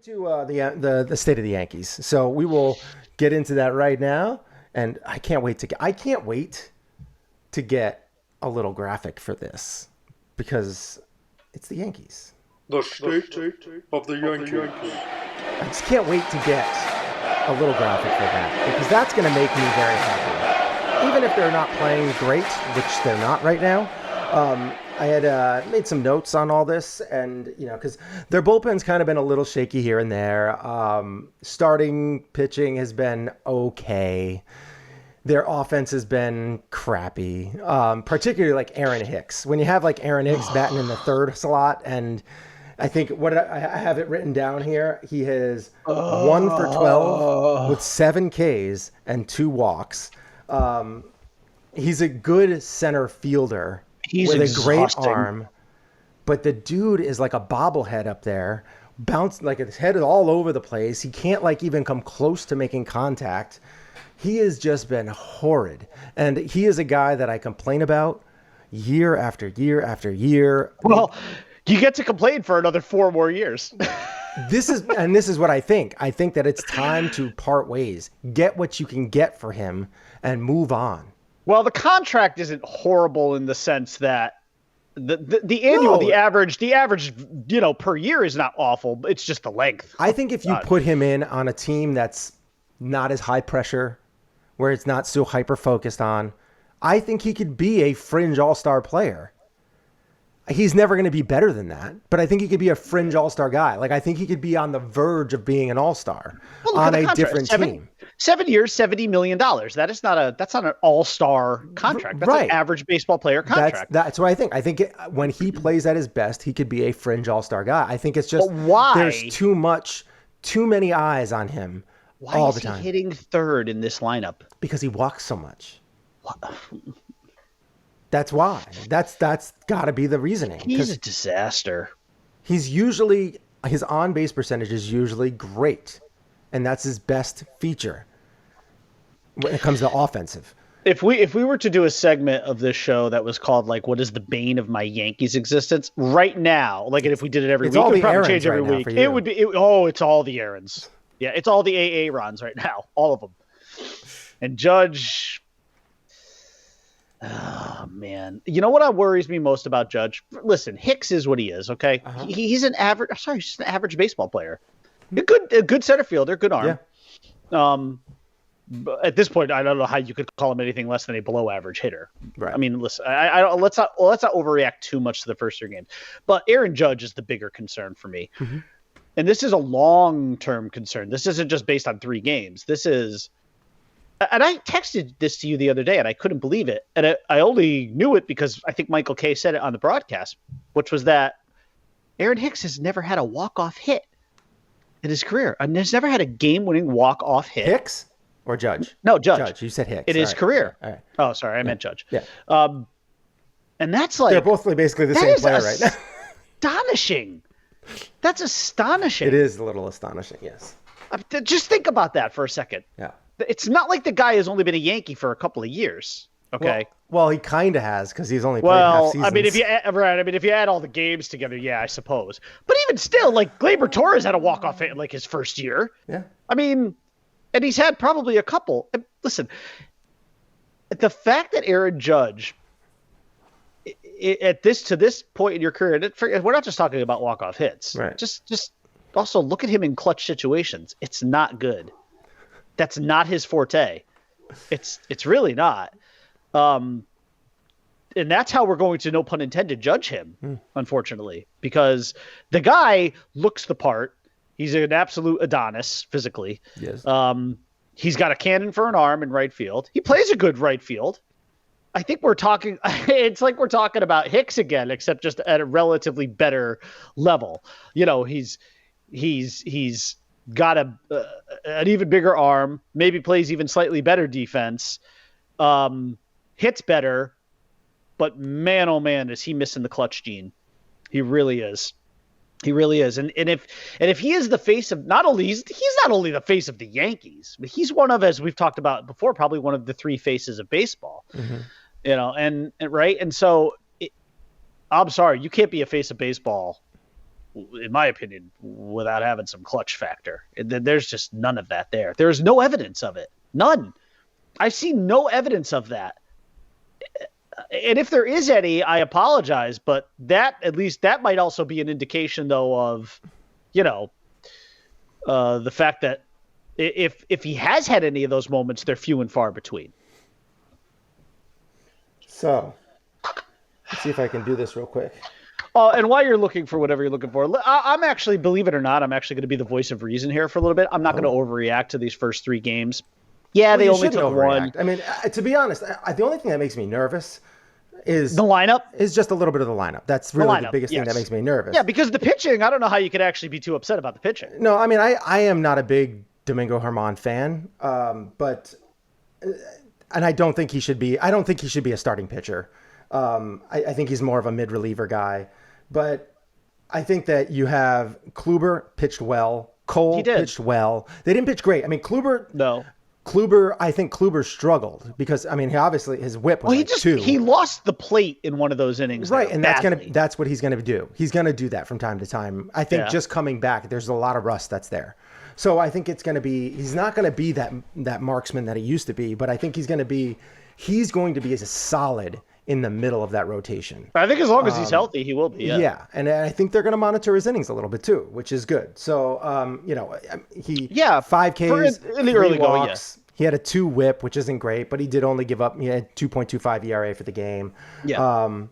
To the state of the Yankees. So we will get into that right now, and I can't wait to get a little graphic for this because it's the Yankees. The state of the Yankees. I just can't wait to get a little graphic for that because that's going to make me very happy. Even if they're not playing great, which they're not right now. I had made some notes on all this, and because their bullpen's kind of been a little shaky here and there. Starting pitching has been okay. Their offense has been crappy, particularly like Aaron Hicks. When you have like Aaron Hicks batting in the third slot, and I think I have it written down here, he has 1 for 12 with 7 Ks and 2 walks. He's a good center fielder. He's with exhausting. A great arm, but the dude is like a bobblehead up there, bounced like his head is all over the place. He can't like even come close to making contact. He has just been horrid, and he is a guy that I complain about year after year after year. Well, you get to complain for another 4 more years. This is what I think. I think that it's time to part ways. Get what you can get for him and move on. Well, the contract isn't horrible in the sense that the average, per year is not awful. It's just the length. I think if you put him in on a team that's not as high pressure, where it's not so hyper focused on, I think he could be a fringe all-star player. He's never going to be better than that, but I think he could be a fringe all-star guy. Like, I think he could be on the verge of being an all-star on a different team. 7 years, $70 million. That's not an all-star contract. That's an average baseball player contract. That's what I think. I think when he plays at his best, he could be a fringe all-star guy. I think it's just there's too many eyes on him all the time. Why is he hitting third in this lineup? Because he walks so much. That's why. That's got to be the reasoning. He's a disaster. His on-base percentage is usually great, and that's his best feature when it comes to offensive. If we were to do a segment of this show that was called like "What is the bane of my Yankees existence?" right now, like if we did it every week, it would probably change every week. It would be it's all the Aarons. Yeah, it's all the Aarons right now, all of them. And Judge. Oh, man. You know what worries me most about Judge? Listen, Hicks is what he is, okay? Uh-huh. He's an average – he's just an average baseball player. A good center fielder, good arm. Yeah. At this point, I don't know how you could call him anything less than a below-average hitter. Right. I mean, listen, let's not overreact too much to the first 3 games. But Aaron Judge is the bigger concern for me. Mm-hmm. And this is a long-term concern. This isn't just based on 3 games. This is – and I texted this to you the other day, and I couldn't believe it. And I only knew it because I think Michael Kay said it on the broadcast, which was that Aaron Hicks has never had a walk-off hit in his career. I mean, he's never had a game-winning walk-off hit. Hicks or Judge? No, Judge. Judge. You said Hicks. In his career. All right. Oh, sorry. I meant Judge. Yeah. And that's like... They're both basically the same player right now. Astonishing. That's astonishing. It is a little astonishing, yes. Just think about that for a second. Yeah. It's not like the guy has only been a Yankee for a couple of years. Okay. Well, he kind of has because he's only played half seasons. I mean, if you add all the games together, yeah, I suppose. But even still, like Gleyber Torres had a walk-off hit in like his first year. Yeah. I mean, and he's had probably a couple. Listen, the fact that Aaron Judge, to this point in your career, we're not just talking about walk-off hits. Right. Just also look at him in clutch situations. It's not good. That's not his forte. It's really not. And that's how we're going to, no pun intended, judge him, unfortunately, because the guy looks the part. He's an absolute Adonis physically. Yes. He's got a cannon for an arm in right field. He plays a good right field. I think it's like we're talking about Hicks again, except just at a relatively better level. He's got an even bigger arm, maybe plays even slightly better defense, hits better, but man, oh man, is he missing the clutch gene. He really is. He really is. And if he is the face of he's not only the face of the Yankees, but he's one of, as we've talked about before, probably one of the 3 faces of baseball. Mm-hmm. And right. And so I'm sorry, you can't be a face of baseball in my opinion, without having some clutch factor. There's just none of that there. There's no evidence of it. None. I've seen no evidence of that. And if there is any, I apologize, but at least that might also be an indication, though, of, the fact that if he has had any of those moments, they're few and far between. So, let's see if I can do this real quick. And while you're looking for whatever you're looking for, I'm actually, believe it or not, I'm actually going to be the voice of reason here for a little bit. I'm not going to overreact to these first 3 games. Yeah, they only took 1. I mean, to be honest, the only thing that makes me nervous is the lineup. Is just a little bit of the lineup. That's really the biggest thing that makes me nervous. Yeah, because the pitching, I don't know how you could actually be too upset about the pitching. No, I mean, I am not a big Domingo Germán fan, but I don't think he should be. I don't think he should be a starting pitcher. I think he's more of a mid reliever guy, but I think that you have Kluber pitched well. Cole pitched well. They didn't pitch great. I mean, I think Kluber struggled because, I mean, obviously his whip was 2. He lost the plate in one of those innings. Right, and that's what he's going to do. He's going to do that from time to time. I think just coming back, there's a lot of rust that's there. So I think he's not going to be that marksman that he used to be, but I think he's going to be as solid in the middle of that rotation. I think as long as he's healthy, he will be. Yeah, and I think they're going to monitor his innings a little bit too, which is good. So, 5 Ks in the early walks. He had a 2 whip, which isn't great, but he did only give up. He had 2.25 ERA for the game. Yeah. And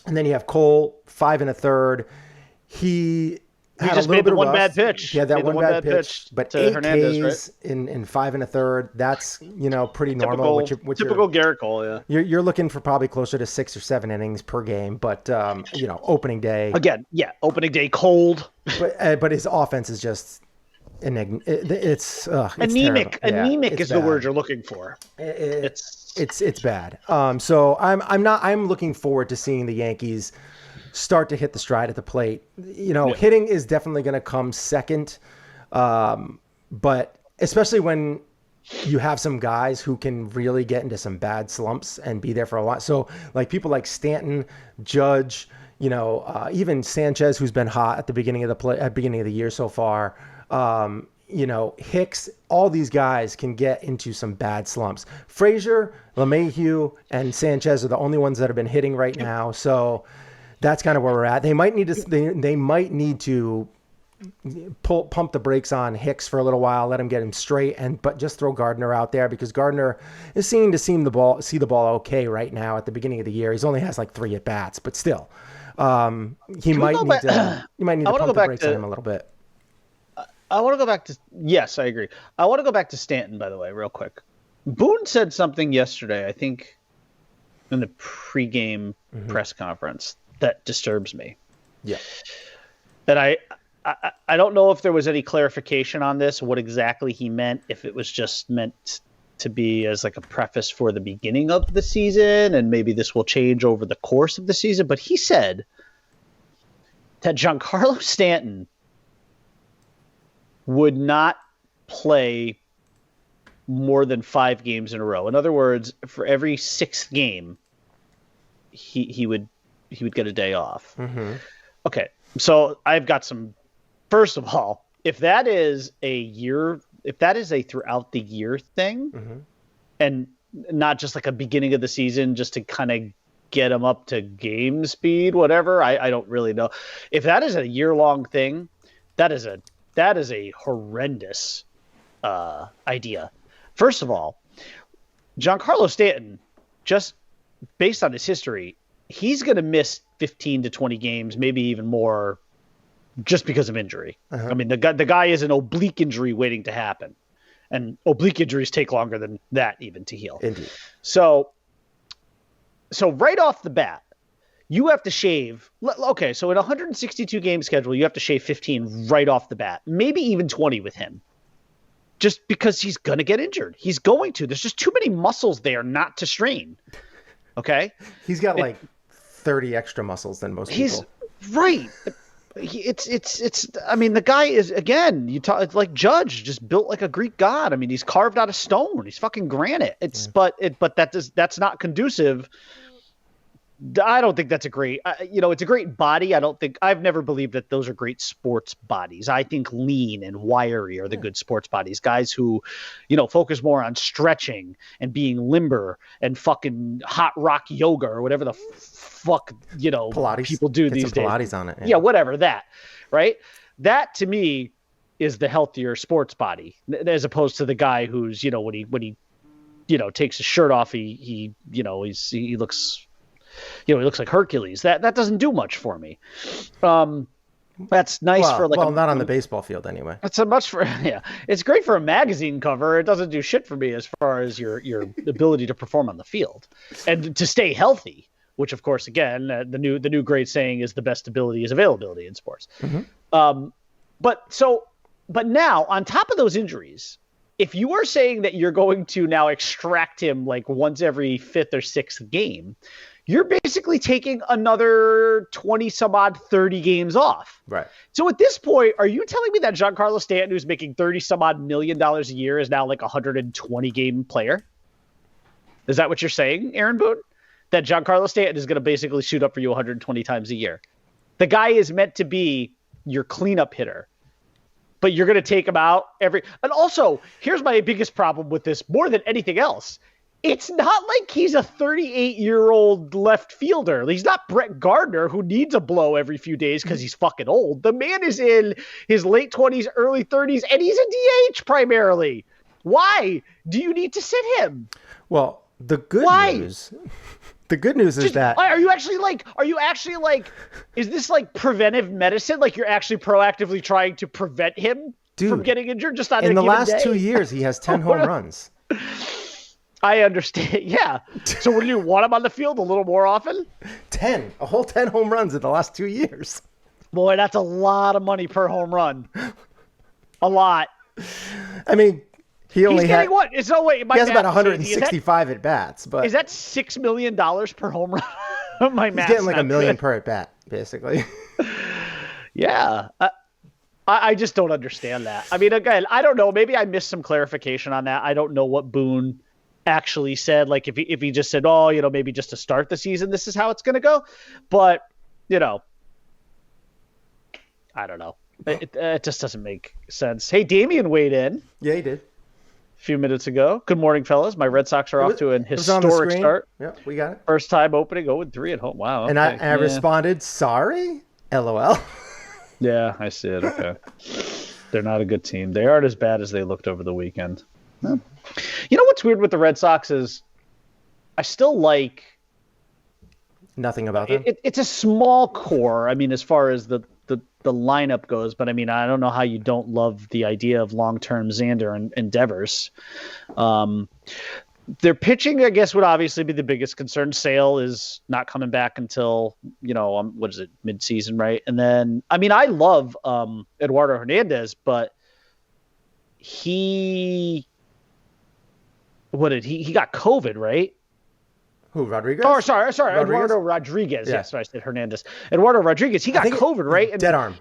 then you have Cole, 5 1/3. He had just a little made bit the of one rust. bad pitch. He had that one bad pitch, but to 8 Hernandez, Ks in 5 1/3. That's pretty normal. Typical Garrett Cole. Yeah. You're looking for probably closer to 6 or 7 innings per game, but opening day again. Yeah, opening day cold. But his offense is just it's anemic. Terrible. Anemic is the word you're looking for. It's bad. So I'm looking forward to seeing the Yankees start to hit the stride at the plate. Hitting is definitely going to come second, but especially when you have some guys who can really get into some bad slumps and be there for a lot. So like people like Stanton, Judge, even Sanchez, who's been hot at the beginning of the year so far. Hicks, all these guys can get into some bad slumps. Frazier, LeMahieu, and Sanchez are the only ones that have been hitting right now. So that's kind of where we're at. They might need to pump the brakes on Hicks for a little while, let him get him straight, but just throw Gardner out there because Gardner is seeming to see the ball okay right now at the beginning of the year. He's only has like 3 at bats, but still, you might need to pump the brakes on him a little bit. I want to go back to yes, I agree. I want to go back to Stanton, by the way, real quick. Boone said something yesterday, I think, in the pregame press conference that disturbs me. Yeah, that I don't know if there was any clarification on this, what exactly he meant, if it was just meant to be as like a preface for the beginning of the season, and maybe this will change over the course of the season. But he said that Giancarlo Stanton would not play more than 5 games in a row. In other words, for every 6th game, he would get a day off. Mm-hmm. Okay, so I've got some. First of all, if that is a throughout the year thing, and not just like a beginning of the season, just to kind of get him up to game speed, whatever. I don't really know. If that is a year-long thing, that is a horrendous idea. First of all, Giancarlo Stanton, just based on his history, he's going to miss 15 to 20 games, maybe even more, just because of injury. Uh-huh. I mean, the guy is an oblique injury waiting to happen, and oblique injuries take longer than that even to heal. Indeed. So right off the bat, you have to shave. Okay, so in a 162 game schedule, you have to shave 15 right off the bat, maybe even 20 with him, just because he's going to get injured. He's going to. There's just too many muscles there not to strain. Okay, he's got like 30 extra muscles than most people. He's right. It's. I mean, the guy is, again. You talk. It's like Judge, just built like a Greek god. I mean, he's carved out of stone. He's fucking granite. But that's not conducive I don't think that's a great, it's a great body. I've never believed that those are great sports bodies. I think lean and wiry are the good sports bodies. Guys who, focus more on stretching and being limber and fucking hot rock yoga or whatever the fuck, Pilates. people do Get these some days. Pilates on it. Yeah, whatever that, right? That to me is the healthier sports body as opposed to the guy who's, when he takes his shirt off, he looks, he looks like Hercules. That doesn't do much for me. That's nice for not on the baseball field anyway. It's it's great for a magazine cover. It doesn't do shit for me as far as your ability to perform on the field and to stay healthy, which of course, again, the new great saying is the best ability is availability in sports. Mm-hmm. But now on top of those injuries, if you are saying that you're going to now extract him like once every fifth or sixth game, you're basically taking another 20 some odd 30 games off. Right. So at this point, are you telling me that Giancarlo Stanton, who's making 30 some odd $1 million a year, is now like a 120 game player? Is that what you're saying, Aaron Boone? That Giancarlo Stanton is going to basically shoot up for you 120 times a year. The guy is meant to be your cleanup hitter. But you're going to take him out and also, here's my biggest problem with this more than anything else. It's not like he's a 38-year-old left fielder. He's not Brett Gardner, who needs a blow every few days because he's fucking old. The man is in his late 20s, early 30s, and he's a DH primarily. Why do you need to sit him? Well, the good news... The good news is that... Are you actually like, is this like preventive medicine? Like you're actually proactively trying to prevent him from getting injured just on a given day? In the last 2 years, he has 10 home runs. I understand. Yeah. So would you want him on the field a little more often? 10. A whole 10 home runs in the last 2 years. Boy, that's a lot of money per home run. A lot. I mean... He only getting what? He has about 165 at bats, but is that $6 million per home run? He's getting like $1 million per at bat, basically. Yeah, I just don't understand that. I mean, again, I don't know. Maybe I missed some clarification on that. I don't know what Boone actually said. Like if he just said, maybe just to start the season, this is how it's going to go. But I don't know. It just doesn't make sense. Hey, Damian weighed in. Yeah, he did. Few minutes ago. Good morning, fellas. My Red Sox are off to an historic start. Yeah, we got it. First time opening 0-3 at home. Wow. Okay. And I responded, sorry, LOL. Yeah, I see it. Okay. They're not a good team. They aren't as bad as they looked over the weekend. You know what's weird with the Red Sox is I still like... Nothing about them? It's a small core, I mean, as far as the lineup goes, but I mean, I don't know how you don't love the idea of long-term Xander endeavors. Their pitching, I guess, would obviously be the biggest concern. Sale is not coming back until, what is it, mid-season, right? And then, I mean, I love Eduardo Hernandez, but he got COVID, right? Who, Rodriguez? Oh, sorry. Eduardo Rodriguez. Yeah. Yes, I said Hernandez. Eduardo Rodriguez, he got COVID, right? Dead arm.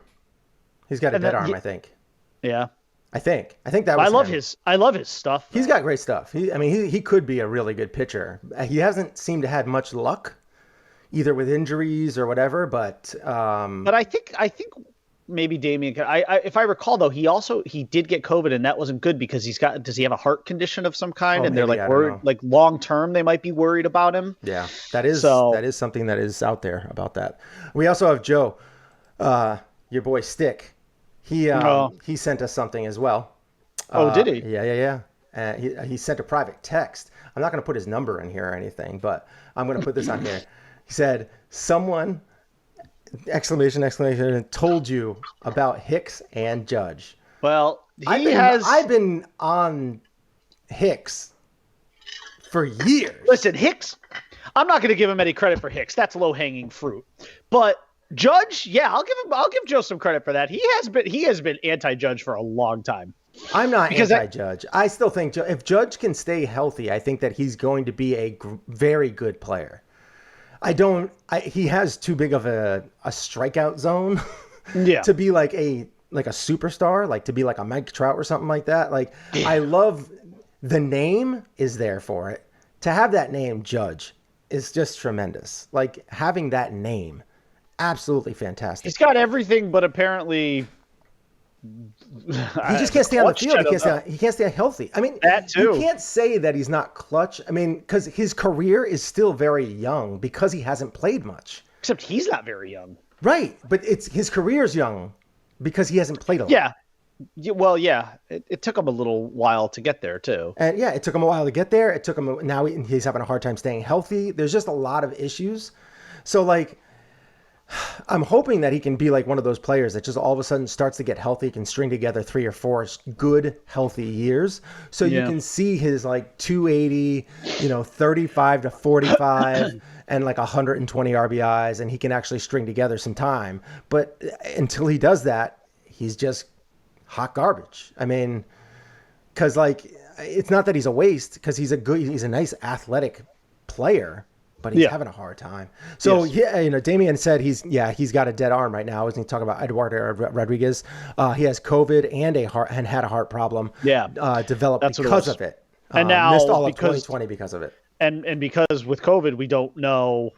He's got a dead arm, I think. Yeah. I think that was I love his stuff. He's got great stuff. He could be a really good pitcher. He hasn't seemed to have much luck, either with injuries or whatever, but I think maybe Damian. If I recall though, he did get COVID, and that wasn't good because does he have a heart condition of some kind? And they're like worried, like long term, they might be worried about him. Yeah, that is something that is out there about that. We also have Joe, your boy Stick. He sent us something as well. Oh, did he? Yeah. He sent a private text. I'm not going to put his number in here or anything, but I'm going to put this on here. He said, someone, exclamation, told you about Hicks and Judge. Well, I've been on Hicks for years. Listen, Hicks, I'm not going to give him any credit for Hicks. That's low-hanging fruit. But Judge, yeah, I'll give Joe some credit for that. He has been anti-Judge for a long time. I'm not anti-Judge. I still think if Judge can stay healthy, I think that he's going to be a very good player. He has too big of a strikeout zone to be like a superstar, like to be like a Mike Trout or something like that. Like, I love the name is there for it. To have that name, Judge, is just tremendous. Like having that name, absolutely fantastic. He's got everything, but apparently he just can't stay on the field. He can't stay healthy. I mean, that too. You can't say that he's not clutch. I mean, because his career is still very young because he hasn't played much. Except he's not very young. Right, but his career's young because he hasn't played a lot. Yeah. Well, yeah, it took him a little while to get there too. And yeah, it took him a while to get there. It took him now he's having a hard time staying healthy. There's just a lot of issues. So like, I'm hoping that he can be like one of those players that just all of a sudden starts to get healthy, can string together 3 or 4 good, healthy years. So you can see his like 280, 35 to 45 and like 120 RBIs, and he can actually string together some time. But until he does that, he's just hot garbage. I mean, because like, it's not that he's a waste, because he's a nice athletic player, but he's having a hard time. So Damian said he's got a dead arm right now. Isn't he talking about Eduardo Rodriguez? He has COVID and had a heart problem. Developed because of it. And now missed all of 2020 because of it. And because with COVID, we don't know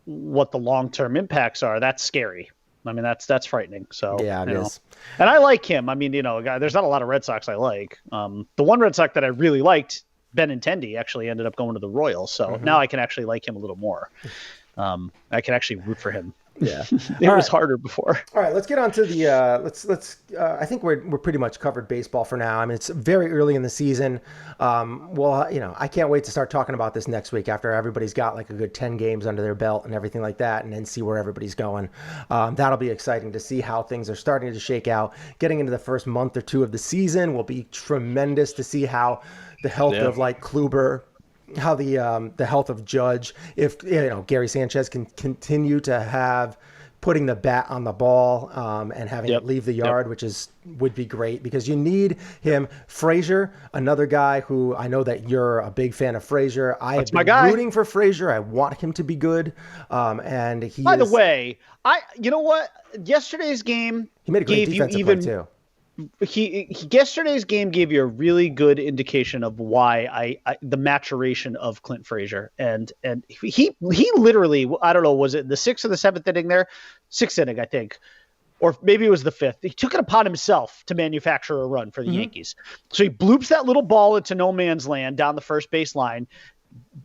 what the long-term impacts are. That's scary. I mean, that's frightening. So yeah, it is. And I like him. I mean, there's not a lot of Red Sox I like. The one Red Sox that I really liked, Benintendi, actually ended up going to the Royals. So now I can actually like him a little more. I can actually root for him. Yeah, it was harder before. All right, let's get on to the I think we're pretty much covered baseball for now. I mean, it's very early in the season. I can't wait to start talking about this next week after everybody's got like a good 10 games under their belt and everything like that, and then see where everybody's going. That'll be exciting to see how things are starting to shake out. Getting into the first month or two of the season will be tremendous to see how the health of like Kluber, how the health of Judge, if Gary Sanchez can continue to have putting the bat on the ball and having it leave the yard, which would be great because you need him. Frazier, another guy who I know that you're a big fan of Frazier. I've been rooting for Frazier. I want him to be good. And he. By the way, you know what? Yesterday's game he made a great defensive play too. Yesterday's game gave you a really good indication of why the maturation of Clint Frazier, and he literally, I don't know, was it the 6th or the 7th inning there? 6th inning, I think, or maybe it was the 5th. He took it upon himself to manufacture a run for the Yankees. So he bloops that little ball into no man's land down the first base line,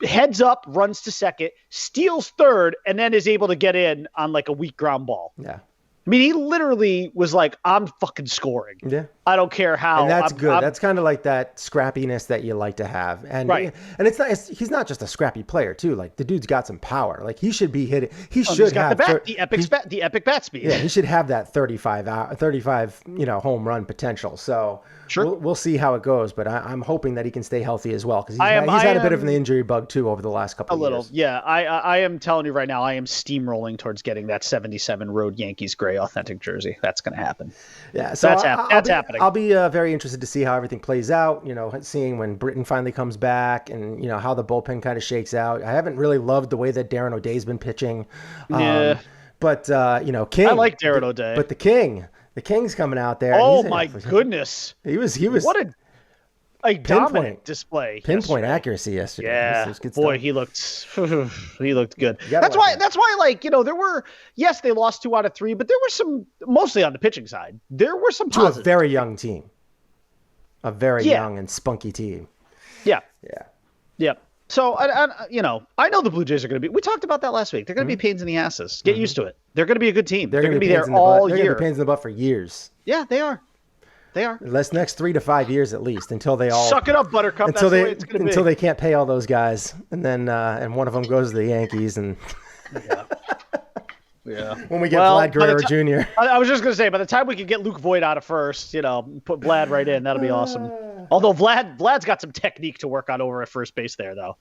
heads up, runs to second, steals third, and then is able to get in on like a weak ground ball. Yeah. I mean, he literally was like, I'm fucking scoring. Yeah. I don't care how. And that's good. That's kind of like that scrappiness that you like to have. And and he's not just a scrappy player too. Like the dude's got some power. Like he should be hitting. He's got the epic bat speed. Yeah, he should have that 35 home run potential. So we'll see how it goes. But I'm hoping that he can stay healthy as well, because he's had a bit of an injury bug too over the last couple of years. A little, yeah. I am telling you right now, I am steamrolling towards getting that 77 road Yankees gray authentic jersey. That's going to happen. Yeah, so that's happening. I'll be very interested to see how everything plays out. Seeing when Britton finally comes back, and how the bullpen kind of shakes out. I haven't really loved the way that Darren O'Day's been pitching. But King. I like Darren O'Day. But the King's coming out there. Oh my goodness! He was what a dominant display. Pinpoint accuracy yesterday. Yeah, it was good boy, stuff. he looked good. That's why there were, yes, they lost 2 out of 3, but there were some, mostly on the pitching side. There were some positives. To a very young team. A very young and spunky team. Yeah. Yeah. Yeah. So I know the Blue Jays are going to be. We talked about that last week. They're going to be pains in the asses. Get used to it. They're going to be a good team. They're going to be there all year. They're going to be pains in the butt for years. Yeah, they are. They are. The next 3 to 5 years at least, until they all suck it up, Buttercup. That's the way it's going to be. Until they can't pay all those guys, and then and one of them goes to the Yankees, and when we get Vlad Guerrero Jr. I was just going to say, by the time we can get Luke Voigt out of first, put Vlad right in, that'll be awesome. Although Vlad's got some technique to work on over at first base there, though.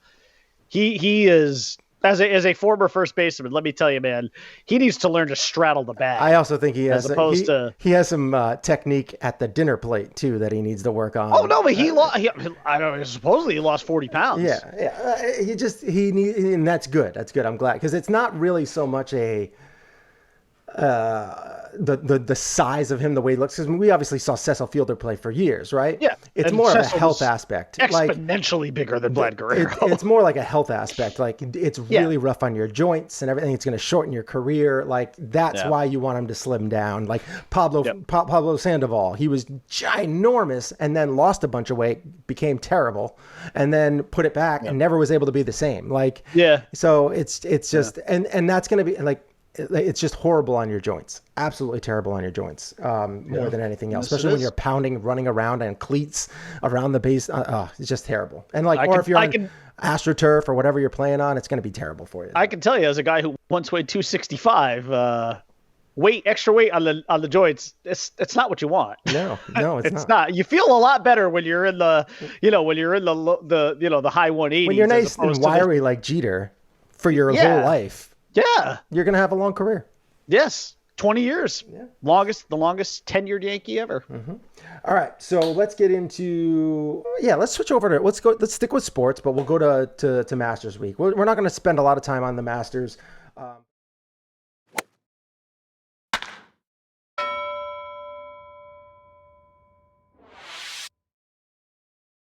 He is. As a former first baseman, let me tell you, man, he needs to learn to straddle the bag. I also think he has some technique at the dinner plate too that he needs to work on. Oh no, but supposedly he lost 40 pounds. Yeah. And that's good. That's good. I'm glad, because it's not really so much the size of him, the way he looks. Because we obviously saw Cecil Fielder play for years, right? Yeah, it's more of a health aspect. Exponentially bigger than Vlad Guerrero. It's more like a health aspect. Like it's really rough on your joints and everything. It's going to shorten your career. Like that's why you want him to slim down. Like Pablo Sandoval, he was ginormous and then lost a bunch of weight, became terrible, and then put it back and never was able to be the same. Like so it's just and that's going to be like. It's just horrible on your joints. Absolutely terrible on your joints. More than anything else, especially when you're pounding, running around on cleats around the base. It's just terrible. And if you're on AstroTurf or whatever you're playing on, it's going to be terrible for you. I can tell you, as a guy who once weighed 265, extra weight on the joints, it's not what you want. No, it's not. You feel a lot better when you're in the high 180s. When you're nice and wiry like Jeter for your whole life. Yeah. You're going to have a long career. Yes. 20 years. Yeah. The longest tenured Yankee ever. Mm-hmm. All right. So let's get into, let's switch over to, let's stick with sports, but we'll go to Masters week. We're not going to spend a lot of time on the Masters.